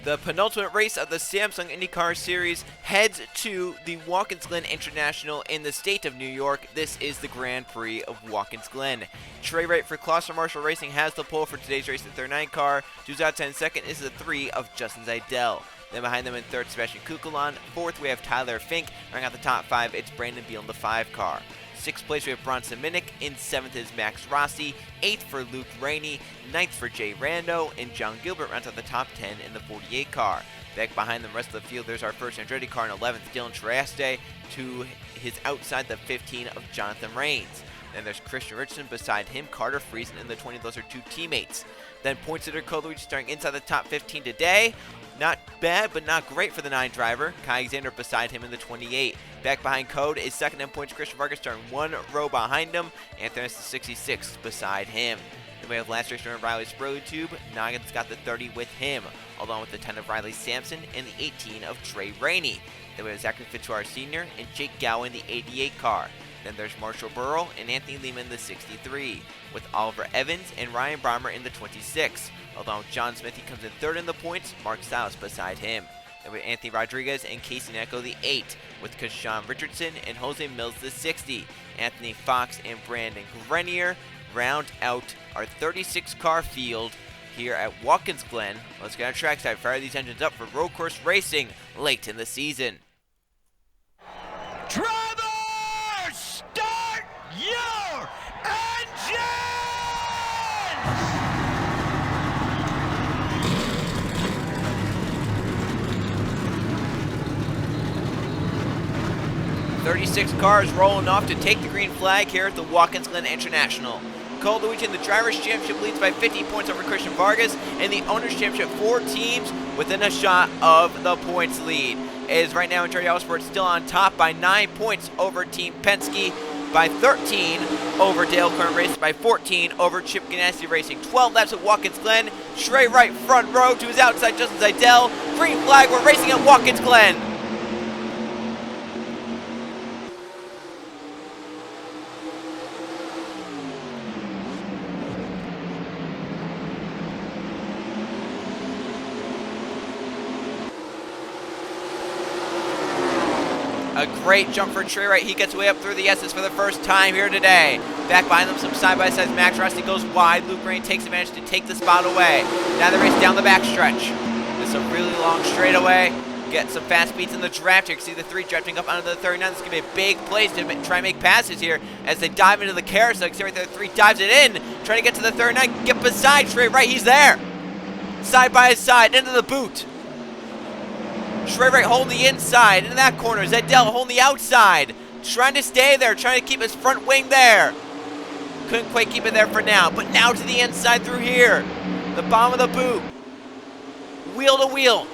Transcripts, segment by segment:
The penultimate race of the Samsung IndyCar Series heads to the Watkins Glen International in the state of New York. This is the Grand Prix of Watkins Glen. Trey Wright for Kloster Marshall Racing has the pole for today's race in the 39 car. Who's outside in second is the 3 of Justin Zeidel. Then behind them in third, Sebastian Kukulon. Fourth, we have Tyler Fink. Running out the top 5, it's Brandon Beal in the 5 car. Sixth place, we have Bronson Minnick. In seventh is Max Rossi. Eighth for Luke Rainey. Ninth for Jay Rando. And John Gilbert rounds out the top 10 in the 48 car. Back behind them, rest of the field, there's our first Andretti car in 11th, Dylan Trieste. To his outside, the 15 of Jonathan Rains. Then there's Christian Richardson beside him, Carter Friesen in the 20. Those are 2 teammates. Then points leader Cole starting inside the top 15 today. Not bad, but not great for the 9 driver. Kai Alexander beside him in the 28. Back behind Code is second in points. Christian Vargas starting 1 row behind him. Anthony is the 66 beside him. Then we have last race runner Riley Spurley Tube. Noggins got the 30 with him, along with the 10 of Riley Sampson and the 18 of Trey Rainey. Then we have Zachary Fitzwater Sr. and Jake Gow in the 88 car. Then there's Marshall Burrow and Anthony Lehman in the 63, with Oliver Evans and Ryan Brommer in the 26. Along with John Smith, he comes in third in the points, Mark Stiles beside him. Then we have Anthony Rodriguez and Casey Necco the 8, with Kashawn Richardson and Jose Mills the 60. Anthony Fox and Brandon Grenier round out our 36-car field here at Watkins Glen. Let's get on trackside, fire these engines up for road course racing late in the season. Drivers, start your engine! 36 cars rolling off to take the green flag here at the Watkins Glen International. Cole Luigi in the Drivers' Championship leads by 50 points over Christian Vargas, and the Owners' Championship 4 teams within a shot of the points lead. It is right now Andretti Autosport still on top by 9 points over Team Penske, by 13 over Dale Kern Racing, by 14 over Chip Ganassi Racing. 12 laps at Watkins Glen. Trey Wright front row to his outside, Justin Zeidel. Green flag, we're racing at Watkins Glen. A great jump for Trey Wright. He gets way up through the S's for the first time here today. Back behind them, some side-by-sides. Max Rossi goes wide. Luke Rain takes advantage to take the spot away. Now the race down the backstretch. This is a really long straightaway. Get some fast beats in the draft here. You can see the 3 drafting up onto the 39. This is going to be a big place to try and make passes here as they dive into the carousel. You can see right there, the 3 dives it in. Trying to get to the 39. Get beside Trey Wright. He's there. Side by side, into the boot. Trey Wright holding the inside, into that corner. Zeidel holding the outside. Trying to stay there, trying to keep his front wing there. Couldn't quite keep it there for now, but now to the inside through here. The bottom of the boot. Wheel to wheel.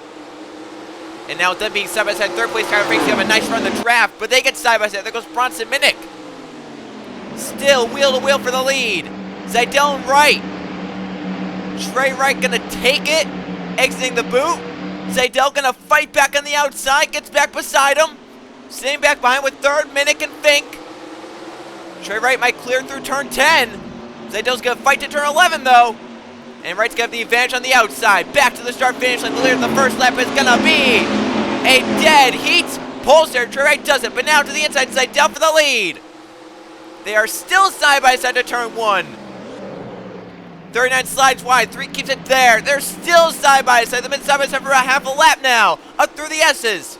And now with them being side by side, third place, Tyler Finks have a nice run in the draft, but they get side by side. There goes Bronson Minnick. Still wheel to wheel for the lead. Zeidel and Wright. Trey Wright gonna take it, exiting the boot. Zeidel gonna fight back on the outside, gets back beside him. Sitting back behind with third, Minnick and Fink. Trey Wright might clear through turn 10. Zeidel's gonna fight to turn 11 though. And Wright's gonna have the advantage on the outside. Back to the start finish line. The leader of the first lap is gonna be a dead heat. Pulls there, Trey Wright does it, but now to the inside, Zeidel for the lead. They are still side by side to turn 1. 39 slides wide, 3 keeps it there. They're still side by side. They've been side by side for about half a lap now. Up through the S's.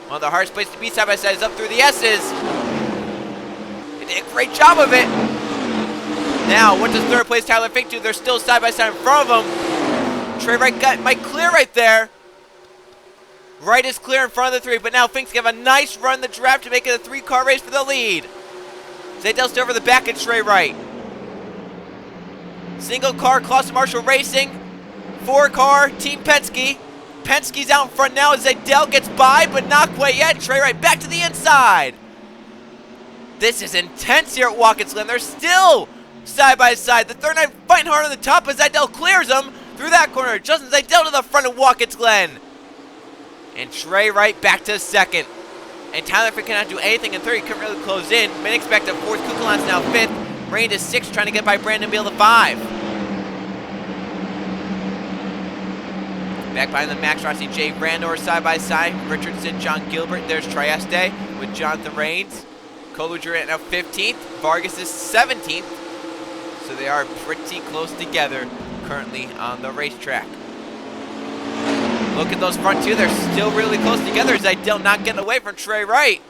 One of the hardest places to be side by side is up through the S's. They did a great job of it. Now, what does third place Tyler Fink do? They're still side by side in front of them. Trey Wright might clear right there. Wright is clear in front of the 3, but now Fink's gonna have a nice run in the draft to make it a 3-car race for the lead. Zeidel's still over the back of Trey Wright. Single car, Kloster Marshall Racing. 4-car, Team Penske. Penske's out in front now as Zeidel gets by, but not quite yet. Trey Wright back to the inside. This is intense here at Watkins Glen. They're still side by side. The 39 fighting hard on the top as Zeidel clears them through that corner. Justin Zeidel to the front of Watkins Glen. And Trey Wright back to second. And Tyler Fink cannot do anything in third. He couldn't really close in. Minnick's back to fourth. Kukulon's now fifth. Rain to 6, trying to get by Brandon Beal to 5. Back behind the Max Rossi, Jay Brandor side by side. Richardson, John Gilbert. There's Trieste with Jonathan Rains. Coluger at now 15th. Vargas is 17th. So they are pretty close together currently on the racetrack. Look at those front two. They're still really close together. Zidell not getting away from Trey Wright.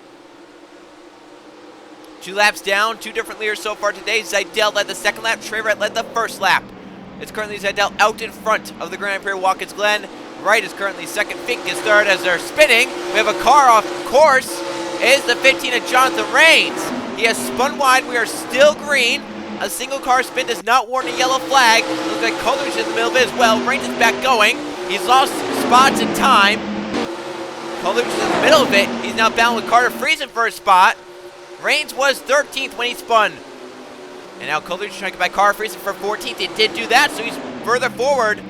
2 laps down, 2 different leaders so far today. Zidell led the second lap. Trey Wright led the first lap. It's currently Zidell out in front of the Grand Prix Watkins Glen. Wright is currently second. Fink is third as they're spinning. We have a car off course. It is the 15 of Jonathan Rains. He has spun wide. We are still green. A single car spin does not warrant a yellow flag. Looks like Coleridge is in the middle of it as well. Rains is back going. He's lost spots in time. Coleridge is in the middle of it. He's now bound with Carter freezing for a spot. Rains was 13th when he spun. And now Coleridge is trying to get by Carter freezing for 14th. He did do that, so he's further forward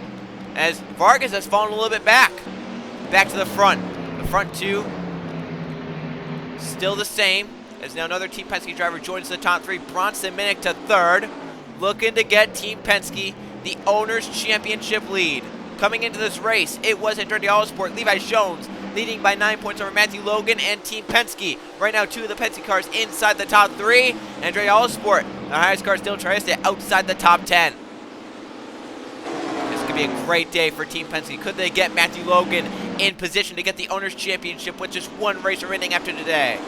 as Vargas has fallen a little bit back. Back to the front. The front two still the same. As now another Team Penske driver joins the top 3. Bronson Minnick to third. Looking to get Team Penske the Owners' Championship lead. Coming into this race, it was Andretti Autosport, Levi Jones leading by 9 points over Matthew Logan and Team Penske. Right now, 2 of the Penske cars inside the top 3. Andretti Autosport, the highest car still tries to outside the top 10. This could be a great day for Team Penske. Could they get Matthew Logan in position to get the Owners' Championship with just 1 race remaining after today?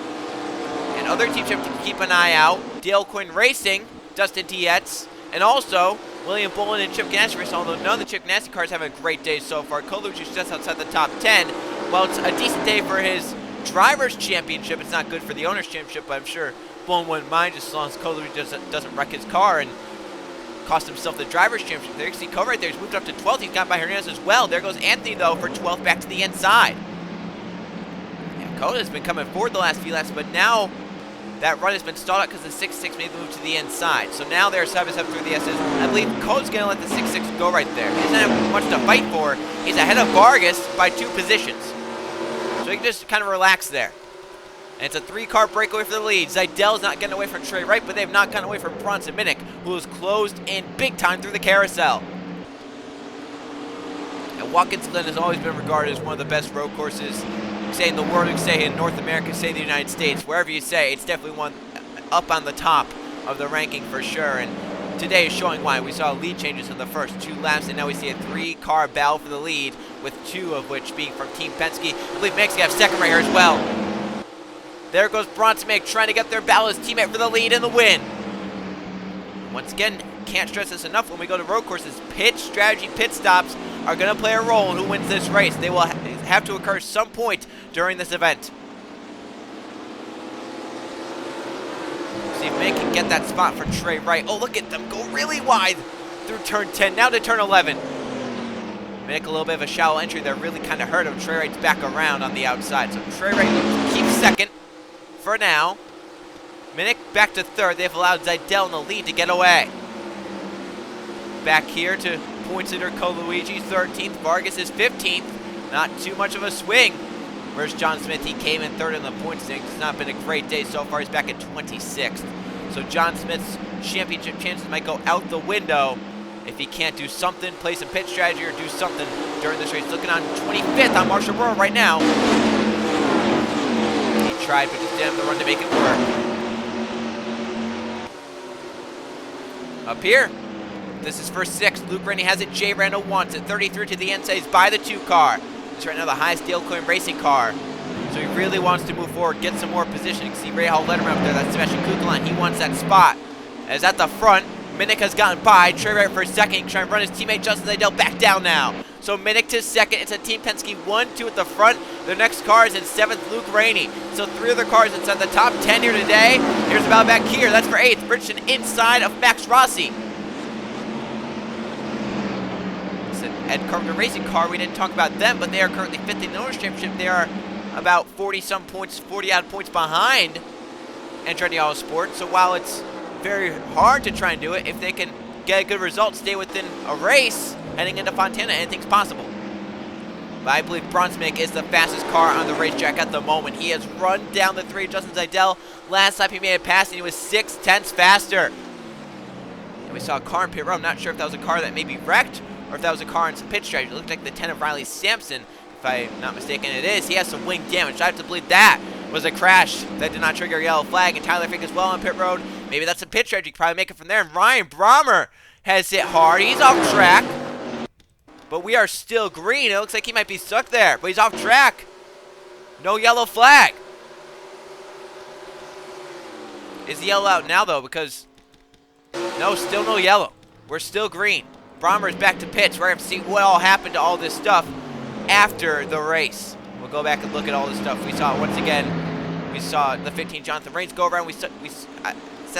And other teams have to keep an eye out. Dale Quinn Racing, Dustin Tietz, and also William Bolin and Chip Ganassi Racing, although none of the Chip Ganassi cars have a great day so far. Coleridge is just outside the top 10. Well, it's a decent day for his Drivers' Championship. It's not good for the Owners' Championship, but I'm sure Bolin wouldn't mind just as long as Coleridge doesn't wreck his car and cost himself the Drivers' Championship. There you see Cole right there. He's moved up to 12th. He's got by Hernandez as well. There goes Anthony, though, for 12th back to the inside. Yeah, Cole has been coming forward the last few laps, but now that run has been stalled out because the 6.6 made the move to the inside. So now they're 7-7 through the S's. I believe Cole's going to let the 6.6 go right there. He doesn't have much to fight for. He's ahead of Vargas by 2 positions. So he can just kind of relax there. And it's a 3-car breakaway for the lead. Zidell's not getting away from Trey Wright, but they've not gotten away from Bronson Minnick, who is closed in big time through the carousel. And Watkins Glen has always been regarded as one of the best road courses, say in the world, say in North America, say the United States, wherever you say, it's definitely one up on the top of the ranking for sure. And today is showing why. We saw lead changes in the first 2 laps, and now we see a 3-car battle for the lead, with 2 of which being from Team Penske. I believe Minnick's going to have second right here as well. There goes Bronson Minnick trying to get their battle as teammate for the lead and the win. Once again, can't stress this enough when we go to road courses. Pit strategy, pit stops are going to play a role in who wins this race. They will have to occur some point during this event. See if Minnick can get that spot for Trey Wright. Oh, look at them go really wide through turn 10, now to turn 11. Minnick a little bit of a shallow entry there, really kind of hurt him. Trey Wright's back around on the outside. So Trey Wright keeps second for now. Minnick back to third. They've allowed Zidell in the lead to get away. Back here to points leader Coluigi, 13th. Vargas is 15th. Not too much of a swing. Whereas John Smith, he came in third in the points standings. It's not been a great day so far. He's back at 26th. So John Smith's championship chances might go out the window if he can't do something, play some pit strategy, or do something during this race. Looking on 25th on Marshall Brewer right now. He tried, but just didn't have the run to make it work. Up here, this is for 6th. Luke Rainey has it. Jay Randall wants it. 33 to the inside. He's by the 2 car. It's right now the highest Dale Quinn Racing car. So he really wants to move forward, get some more position. You can see Ray Hall let him up there. That's Sebastian Kukelan. He wants that spot. As at the front, Minnick has gotten by. Trey Wright for a second. He can try and run his teammate Justin Zidell back down now. So Minnick to second. It's a Team Penske 1-2 at the front. Their next car is in 7th, Luke Rainey. So 3 other cars inside the top 10 here today. Here's the battle back here. That's for 8th. Bridgestone inside of Max Rossi. It's an Ed Carpenter Racing car. We didn't talk about them, but they are currently 5th in the Owners' Championship. They are about 40-some points, 40-odd points behind Andretti Autosport. So while it's very hard to try and do it, if they can get a good result, stay within a race heading into Fontana, anything's possible. But I believe Bronson Minnick is the fastest car on the racetrack at the moment. He has run down the 3 of Justin Zidell. Last time he made a pass, and he was 6/10 faster. And we saw a car in pit road. I'm not sure if that was a car that maybe wrecked, or if that was a car in some pit strategy. It looked like the 10 of Riley Sampson, if I'm not mistaken. It is. He has some wing damage. I have to believe that was a crash that did not trigger a yellow flag. And Tyler Fink as well on pit road. Maybe that's a pit strategy. You can probably make it from there. And Ryan Brommer has hit hard. He's off track. But we are still green. It looks like he might be stuck there. But he's off track. No yellow flag. Is the yellow out now, though? Because, no, still no yellow. We're still green. Brommer's back to pits. We're going to see what all happened to all this stuff after the race. We'll go back and look at all this stuff. We saw, once again, we saw the 15 Jonathan Rains go around. We set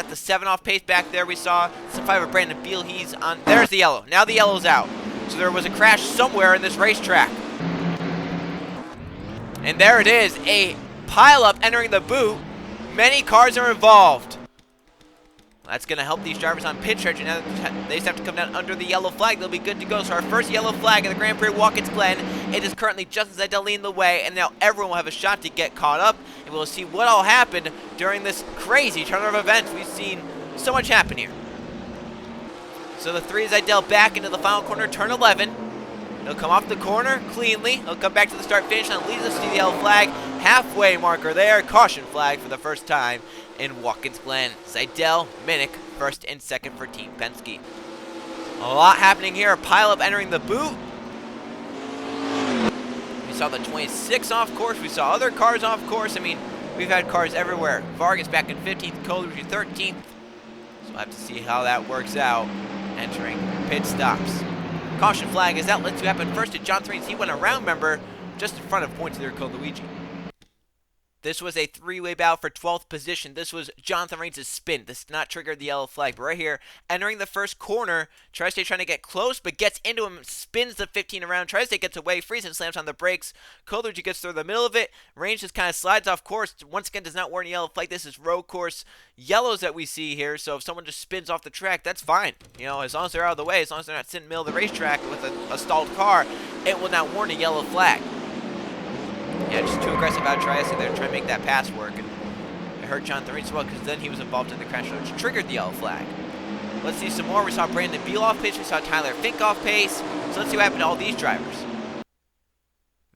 the 7 off pace back there. We saw some 5 of Brandon Beal. He's on. There's the yellow. Now the yellow's out. So there was a crash somewhere in this racetrack. And there it is. A pileup entering the boot. Many cars are involved. That's going to help these drivers on pit strategy. Now they just have to come down under the yellow flag. They'll be good to go. So our first yellow flag in the Grand Prix Watkins Glen. It is currently Justin Zeidel leading the way. And now everyone will have a shot to get caught up. And we'll see what all happened during this crazy turn of events. We've seen so much happen here. So the 3 is Zeidel back into the final corner, turn 11. He'll come off the corner cleanly. He'll come back to the start finish line, leads us to the yellow flag. Halfway marker there. Caution flag for the first time in Watkins Glen. Zeidel, Minnick, first and second for Team Penske. A lot happening here. A pileup entering the boot. We saw the 26 off course. We saw other cars off course. I mean, we've had cars everywhere. Vargas back in 15th, Coleridge 13th. So we'll have to see how that works out entering pit stops. Caution flag as that lets you happen first to Jonathan Rains. He went around, remember, just in front of points there, Luigi. This was a 3-way battle for 12th position. This was Jonathan Rains' spin. This did not trigger the yellow flag. But right here, entering the first corner, Tri-State trying to get close, but gets into him, spins the 15 around. Tri-State gets away, freezes and slams on the brakes. Coleridge gets through the middle of it. Rains just kind of slides off course. Once again, does not warrant a yellow flag. This is road course yellows that we see here. So if someone just spins off the track, that's fine. You know, as long as they're out of the way, as long as they're not sitting in the middle of the racetrack with a stalled car, it will not warrant a yellow flag. Yeah, just too aggressive out of Tri-State there, trying to make that pass work. And it hurt Jonathan Rains as well, because then he was involved in the crash, which triggered the yellow flag. Let's see some more. We saw Brandon Beal off pace. We saw Tyler Fink off pace. So let's see what happened to all these drivers.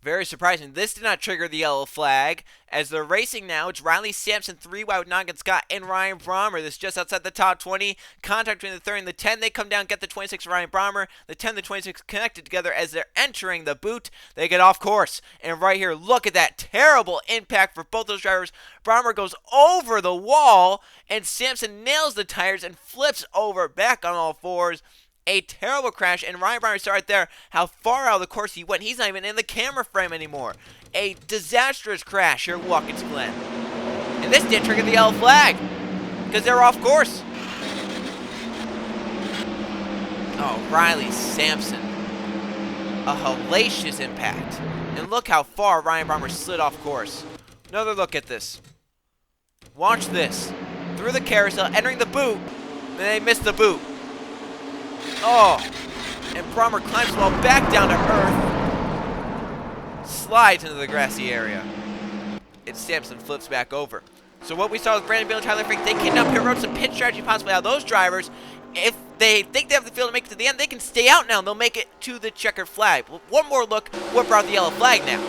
Very surprising. This did not trigger the yellow flag. As they're racing now, it's Riley Sampson, 3 wide with Nogin Scott, and Ryan Brommer. This is just outside the top 20. Contact between the 30 and the 10. They come down, get the 26 of Ryan Brommer. The 10 and the 26 connected together as they're entering the boot. They get off course. And right here, look at that terrible impact for both those drivers. Brommer goes over the wall, and Sampson nails the tires and flips over back on all fours. A terrible crash, and Ryan Brommer saw right there how far out of the course he went. He's not even in the camera frame anymore. A disastrous crash here at Watkins Glen. And this didn't trigger the yellow flag because they're off course. Oh, Riley Sampson. A hellacious impact. And look how far Ryan Brommer slid off course. Another look at this. Watch this. Through the carousel, entering the boot, and they missed the boot. Oh, and Brommer climbs the wall back down to earth, slides into the grassy area, and Sampson flips back over. So what we saw with Brandon Beal and Tyler Fink, they came down pit road, some pit strategy possibly out of those drivers. If they think they have the field to make it to the end, they can stay out now, and they'll make it to the checkered flag. One more look, what brought the yellow flag now?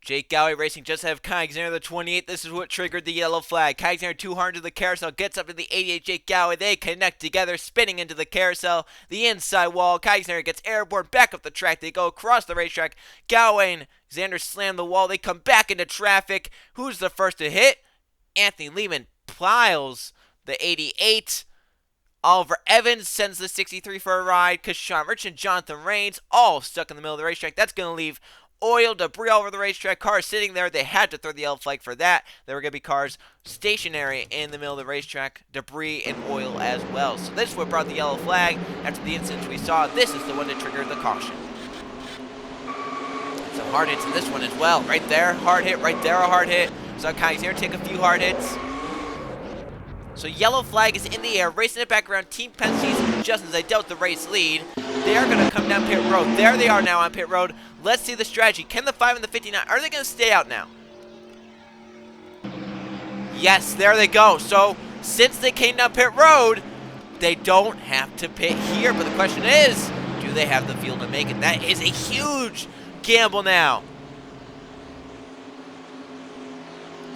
Jake Gowey racing just ahead of Kai Alexander, the 28. This is what triggered the yellow flag. Kai Alexander 200 to the carousel, gets up to the 88. Jake Gowey, they connect together, spinning into the carousel. The inside wall, Kai Alexander gets airborne, back up the track. They go across the racetrack. Gowey and Xander slam the wall. They come back into traffic. Who's the first to hit? Anthony Lehman piles the 88. Oliver Evans sends the 63 for a ride. Kashawn Rich and Jonathan Rains all stuck in the middle of the racetrack. That's going to leave oil, debris all over the racetrack. Cars sitting there. They had to throw the yellow flag for that. There were going to be cars stationary in the middle of the racetrack. Debris and oil as well. So this is what brought the yellow flag. After the incident we saw, this is the one that triggered the caution. Some hard hits in this one as well. Right there, hard hit. Right there, a hard hit. So Kai's here take a few hard hits. So yellow flag is in the air, racing it back around. Team Penske's Justin Zeidel with the race lead. They are going to come down pit road. There they are now on pit road. Let's see the strategy. Can the 5 and the 59, are they going to stay out now? Yes, there they go. So since they came down pit road, they don't have to pit here. But the question is, do they have the field to make it? That is a huge gamble now.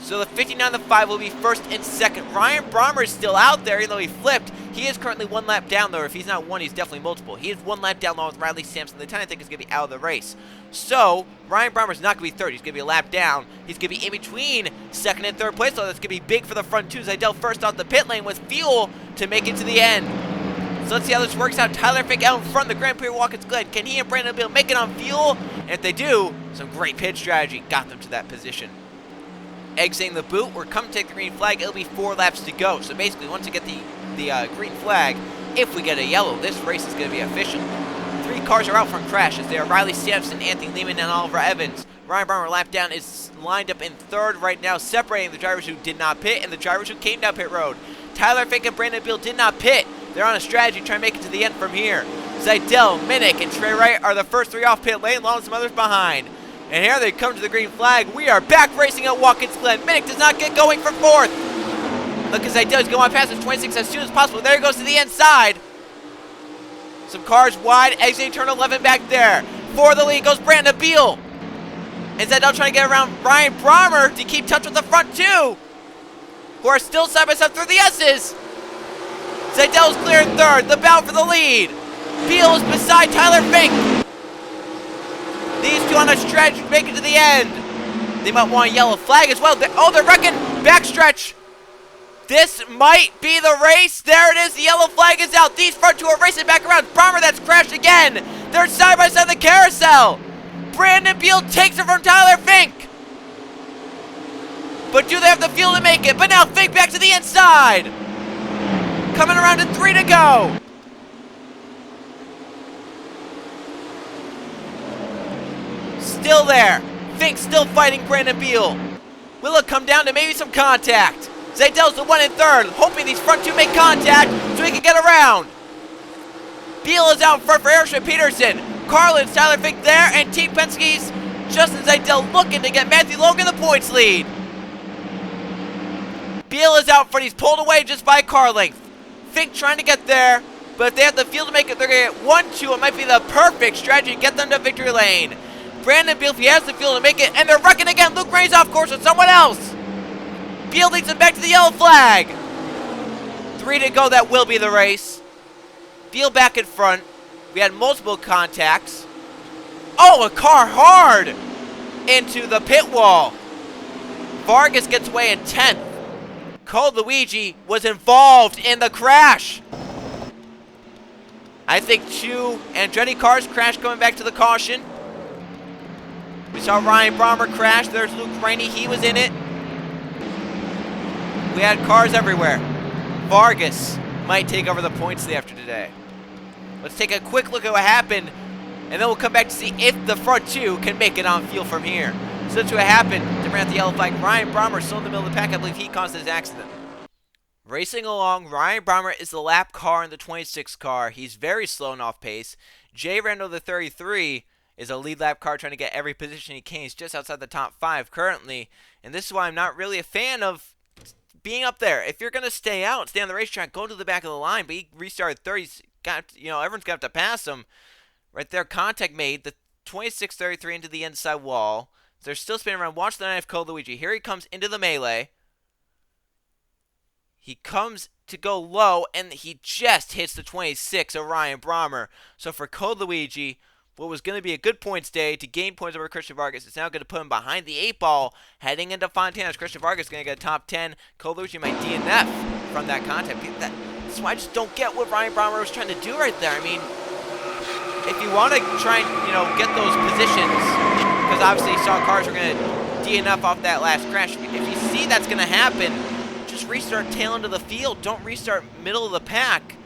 So the 59-5 will be first and second. Ryan Brommer is still out there, even though he flipped. He is currently 1 lap down, though. If he's not 1, he's definitely multiple. He is 1 lap down along with Riley Sampson. The 10, I think, is going to be out of the race. So Ryan Brommer is not going to be third. He's going to be a lap down. He's going to be in between second and third place. So that's going to be big for the front two. Zidell first off the pit lane with fuel to make it to the end. So let's see how this works out. Tyler Fink out in front of the Grand Prix Watkins Glen. Can he and Brandon Beal make it on fuel? And if they do, some great pit strategy got them to that position. Exiting the boot, we're coming to take the green flag. It'll be 4 laps to go. So basically, once we get the green flag, if we get a yellow, this race is going to be official. 3 cars are out from crashes. They are Riley Sampson, Anthony Lehman, and Oliver Evans. Ryan Brommer, lap down, is lined up in third right now, separating the drivers who did not pit and the drivers who came down pit road. Tyler Fink and Brandon Beal did not pit. They're on a strategy trying to make it to the end from here. Zidell, Minnick, and Trey Wright are the first 3 off pit lane, along with some others behind. And here they come to the green flag. We are back racing at Watkins Glen. Minnick does not get going for 4th. Look as Zidell is going on past his 26 as soon as possible. There he goes to the inside. Some cars wide, exiting turn 11 back there. For the lead goes Brandon Beal. And Zidell trying to get around Ryan Brommer to keep touch with the front 2, who are still side by side through the S's. Zidell is clear in third. The battle for the lead. Beal is beside Tyler Fink. These two on a stretch make it to the end. They might want a yellow flag as well. They're wrecking backstretch. This might be the race. There it is. The yellow flag is out. These front 2 are racing back around. Brommer, that's crashed again. They're side by side in the carousel. Brandon Beal takes it from Tyler Fink. But do they have the fuel to make it? But now Fink back to the inside. Coming around to 3 to go. Still there. Fink still fighting Brandon Beal. Will it come down to maybe some contact? Zidell's the 1 in third, hoping these front 2 make contact so he can get around. Beal is out in front for Airship Peterson. Carlin's Tyler Fink there, and Team Penske's Justin Zidell looking to get Matthew Logan the points lead. Beal is out front. He's pulled away just by car length. Fink trying to get there, but if they have the field to make it, they're going to get 1-2. It might be the perfect strategy to get them to victory lane. Brandon Beal, if he has the field to make it, and they're wrecking again. Luke Rainey's off course with someone else. Beal leads him back to the yellow flag. 3 to go, that will be the race. Beal back in front. We had multiple contacts. Oh, a car hard into the pit wall. Vargas gets away in 10th. Cole Luigi was involved in the crash. I think 2 Andretti cars crashed going back to the caution. We saw Ryan Brommer crash. There's Luke Rainey. He was in it. We had cars everywhere. Vargas might take over the points after today. Let's take a quick look at what happened, and then we'll come back to see if the front 2 can make it on field from here. So that's what happened to bring out the yellow flag. Ryan Brommer still in the middle of the pack. I believe he caused this accident. Racing along, Ryan Brommer is the lap car in the 26 car. He's very slow and off pace. Jay Randall, the 33, is a lead lap car trying to get every position he can. He's just outside the top 5 currently, and this is why I'm not really a fan of being up there. If you're going to stay out, stay on the racetrack, go to the back of the line, but he restarted 30. He's got, everyone's got to pass him. Right there, contact made. The 26-33 into the inside wall. So they're still spinning around. Watch the 9 of Cole Luigi. Here he comes into the melee. He comes to go low, and he just hits the 26 of Ryan Brommer. So for Cole Luigi, what was going to be a good points day to gain points over Christian Vargas, it's now going to put him behind the 8 ball, heading into Fontana's. Christian Vargas is going to get a top 10. Cole Luigi might DNF from that contact. That's why I just don't get what Ryan Brommer was trying to do right there. I mean, if you want to try and, get those positions, because obviously you saw cars are going to DNF off that last crash. If you see that's going to happen, just restart tail end of the field. Don't restart middle of the pack.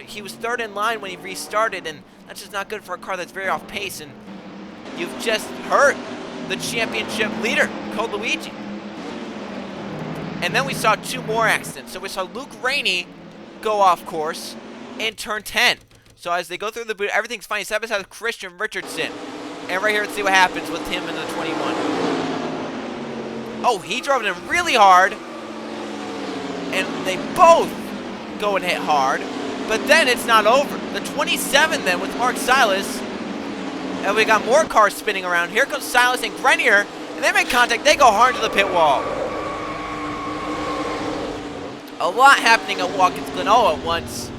He was 3rd in line when he restarted, and that's just not good for a car that's very off pace, and you've just hurt the championship leader, Cole Luigi. And then we saw 2 more accidents. So we saw Luke Rainey go off course in turn 10. So as they go through the boot, everything's fine. He's side by side with Christian Richardson. And right here, let's see what happens with him in the 21. Oh, he drove it in really hard. And they both go and hit hard. But then it's not over. The 27 then with Mark Silas. And we got more cars spinning around. Here comes Silas and Grenier. And they make contact. They go hard to the pit wall. A lot happening at Watkins Glen all at once.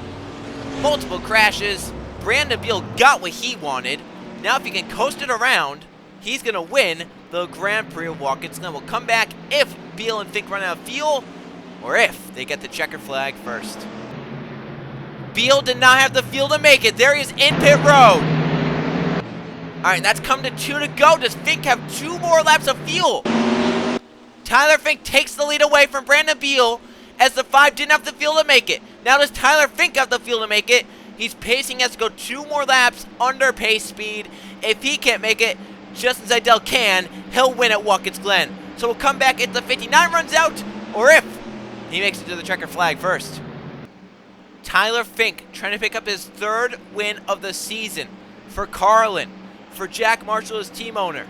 Multiple crashes. Brandon Beal got what he wanted. Now if he can coast it around, he's going to win the Grand Prix of Watkins Glen. We'll come back if Beal and Fink run out of fuel, or if they get the checker flag first. Beal did not have the fuel to make it. There he is in pit road. Alright, that's come to 2 to go. Does Fink have 2 more laps of fuel? Tyler Fink takes the lead away from Brandon Beal as the 5 didn't have the fuel to make it. Now does Tyler Fink have the fuel to make it? He's pacing, has to go 2 more laps under pace speed. If he can't make it, Justin Seidel can. He'll win at Watkins Glen. So we'll come back if the 59 runs out, or if he makes it to the checker flag first. Tyler Fink trying to pick up his 3rd win of the season for Carlin, for Jack Marshall, his team owner.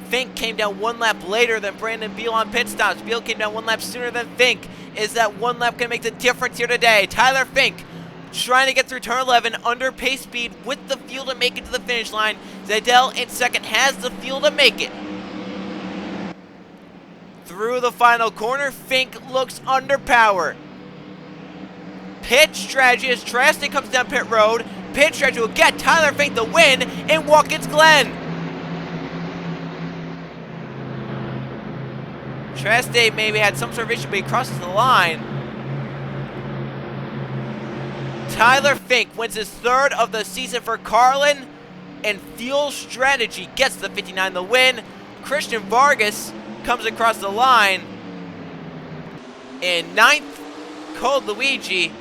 Fink came down 1 lap later than Brandon Beal on pit stops. Beal came down 1 lap sooner than Fink. Is that 1 lap going to make the difference here today? Tyler Fink trying to get through turn 11 under pace speed with the fuel to make it to the finish line. Seidel in second has the fuel to make it. Through the final corner, Fink looks underpowered. Pit strategy as Traste comes down pit road. Pit strategy will get Tyler Fink the win in Watkins Glen. Traste maybe had some sort of issue, but he crosses the line. Tyler Fink wins his 3rd of the season for Carlin, and fuel strategy gets the 59 the win. Christian Vargas comes across the line in 9th. Code Luigi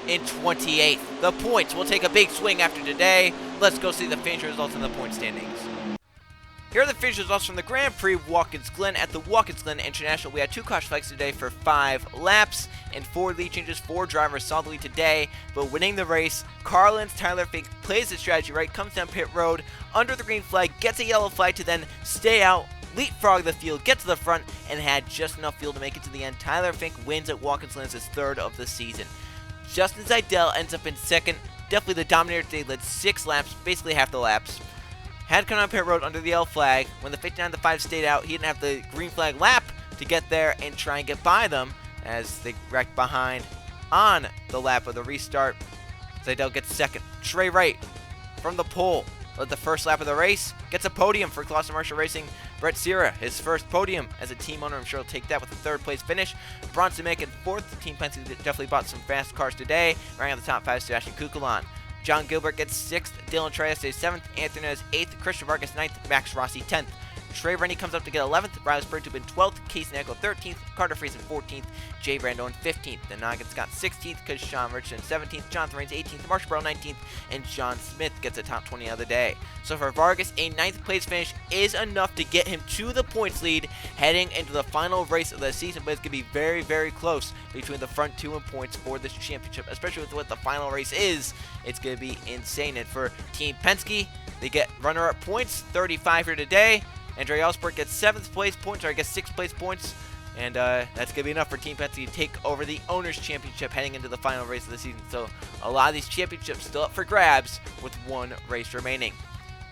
in 28th. The points will take a big swing after today. Let's go see the finish results in the point standings. Here are the finish results from the Grand Prix Watkins Glen. At the Watkins Glen International, we had 2 caution flags today for 5 laps and 4 lead changes. 4 drivers saw the lead today, but winning the race, Carlin's Tyler Fink plays the strategy right, comes down pit road under the green flag, gets a yellow flag to then stay out, leapfrog the field, get to the front, and had just enough fuel to make it to the end. Tyler Fink wins at Watkins Glen as his 3rd of the season. Justin Seidel ends up in 2nd. Definitely the dominator today, led 6 laps, basically half the laps. Had come on pit road under the yellow flag. When the 59 the 5 stayed out, he didn't have the green flag lap to get there and try and get by them as they wrecked behind on the lap of the restart. Seidel gets 2nd. Trey Wright from the pole led the first lap of the race. Gets a podium for Clausen Marshall Racing. Brett Sierra, his first podium as a team owner. I'm sure he'll take that with a 3rd place finish. Bronson Macon 4th. Team Penske definitely bought some fast cars today. Running on the top 5, Sebastian Kukulon. John Gilbert gets 6th. Dylan Trias stays 7th. Anthony Nez 8th. Christian Vargas 9th. Max Rossi 10th. Trey Rennie comes up to get 11th. Riley Spurgeon in 12th. Casey Nagle 13th. Carter Friesen 14th. Jay Brando in 15th. The Noggin Scott 16th. Because Sean Richardson 17th. Jonathan Raines 18th. Marshall Burrow 19th. And John Smith gets a top 20 of the day. So for Vargas, a 9th place finish is enough to get him to the points lead heading into the final race of the season. But it's going to be very, very close between the front 2 in points for this championship, especially with what the final race is. It's going to be insane. And for Team Penske, they get runner-up points, 35 here today. Andre Alsport gets 7th place points, or I guess 6th place points. And that's going to be enough for Team Penske to take over the Owners' Championship heading into the final race of the season. So a lot of these championships still up for grabs with 1 race remaining.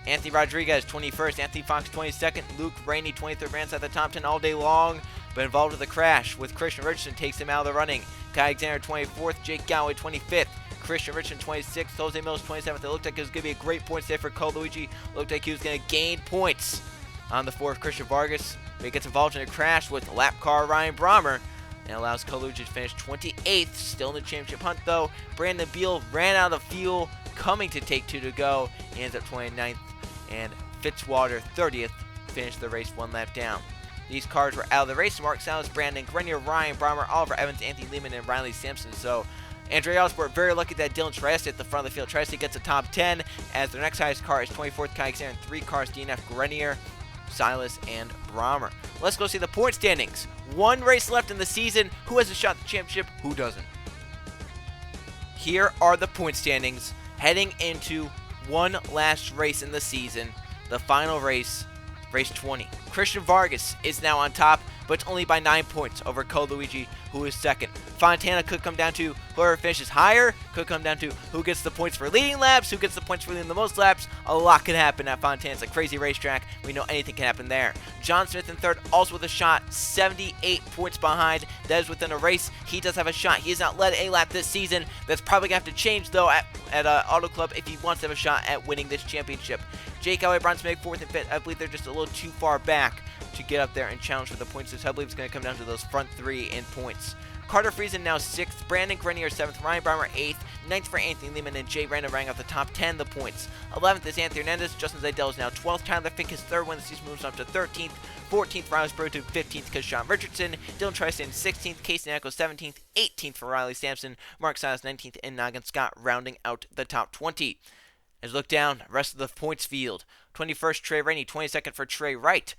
Anthony Rodriguez, 21st. Anthony Fox, 22nd. Luke Rainey, 23rd. Ran inside the top 10 all day long, but involved with a crash with Christian Richardson. Takes him out of the running. Kai Alexander, 24th. Jake Galloway, 25th. Christian Richardson, 26th. Jose Mills, 27th. It looked like it was going to be a great points day for Cole Luigi. Looked like he was going to gain points on the 4th. Christian Vargas, but he gets involved in a crash with lap car Ryan Brommer and allows Cole Luigi to finish 28th. Still in the championship hunt, though. Brandon Beal ran out of fuel, coming to take 2 to go. He ends up 29th. And Fitzwater, 30th, finished the race 1 lap down. These cars were out of the race. Mark Salas, Brandon Grenier, Ryan Brommer, Oliver Evans, Anthony Lehman, and Riley Sampson. So Andre Alsport very lucky that Dylan Trieste at the front of the field. Trieste gets a top 10 as their next highest car is 24th Kai Alexander, and 3 cars DNF Grenier, Silas, and Brommer. Let's go see the point standings. 1 race left in the season. Who has a shot at the championship? Who doesn't? Here are the point standings heading into 1 last race in the season. The final race, race 20. Christian Vargas is now on top. but it's only by 9 points over Luigi, who is second. Fontana could come down to whoever finishes higher, could come down to who gets the points for leading laps, who gets the points for leading the most laps. A lot could happen at Fontana. It's a crazy racetrack. We know anything can happen there. John Smith in third, also with a shot, 78 points behind. That is within a race. He does have a shot. He has not led a lap this season. That's probably going to have to change, though, at Auto Club if he wants to have a shot at winning this championship. Jake Elway, Bronson Meg, fourth and fifth. I believe they're just a little too far back to get up there and challenge for the points. So I believe it's going to come down to those front three in points. Carter Friesen now 6th, Brandon Grenier 7th, Ryan Breimer 8th, 9th for Anthony Lehman, and Jay Randall rang off the top 10 the points. 11th is Anthony Hernandez, Justin Zaidel is now 12th, Tyler Fink his third win, the season moves up to 13th, 14th Riley Spur to 15th because Sean Richardson, Dylan Tristan 16th, Casey Echo 17th, 18th for Riley Sampson, Mark Silas 19th, and Noggin Scott rounding out the top 20. As we look down, rest of the points field, 21st Trey Rainey, 22nd for Trey Wright.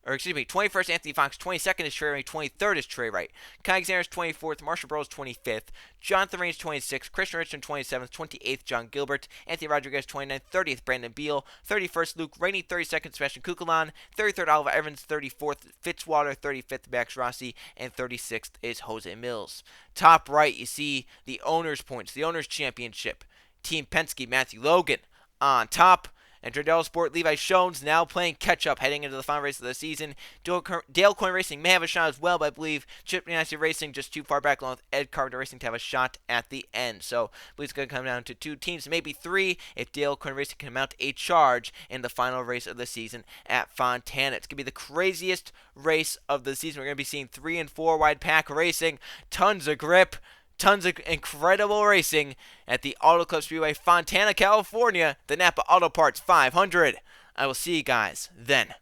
21st Anthony Fox, 22nd is Trey Wright, 23rd is Trey Wright. Kai Xander 24th, Marshall Burrows 25th, Jonathan Raines 26th, Christian Richardson 27th, 28th John Gilbert, Anthony Rodriguez 29th, 30th Brandon Beal, 31st Luke Rainey, 32nd Sebastian Kukulan, 33rd Oliver Evans, 34th Fitzwater, 35th Max Rossi, and 36th is Jose Mills. Top right, you see the owners' points, the owners' championship. Team Penske, Matthew Logan on top. And Dredell Sport, Levi Shones now playing catch-up heading into the final race of the season. Dale Coyne Racing may have a shot as well, but I believe Chip Ganassi Racing just too far back along with Ed Carpenter Racing to have a shot at the end. So I believe it's going to come down to 2 teams, maybe 3, if Dale Coyne Racing can mount a charge in the final race of the season at Fontana. It's going to be the craziest race of the season. We're going to be seeing 3 and 4 wide pack racing, tons of grip, tons of incredible racing at the Auto Club Speedway, Fontana, California, the Napa Auto Parts 500. I will see you guys then.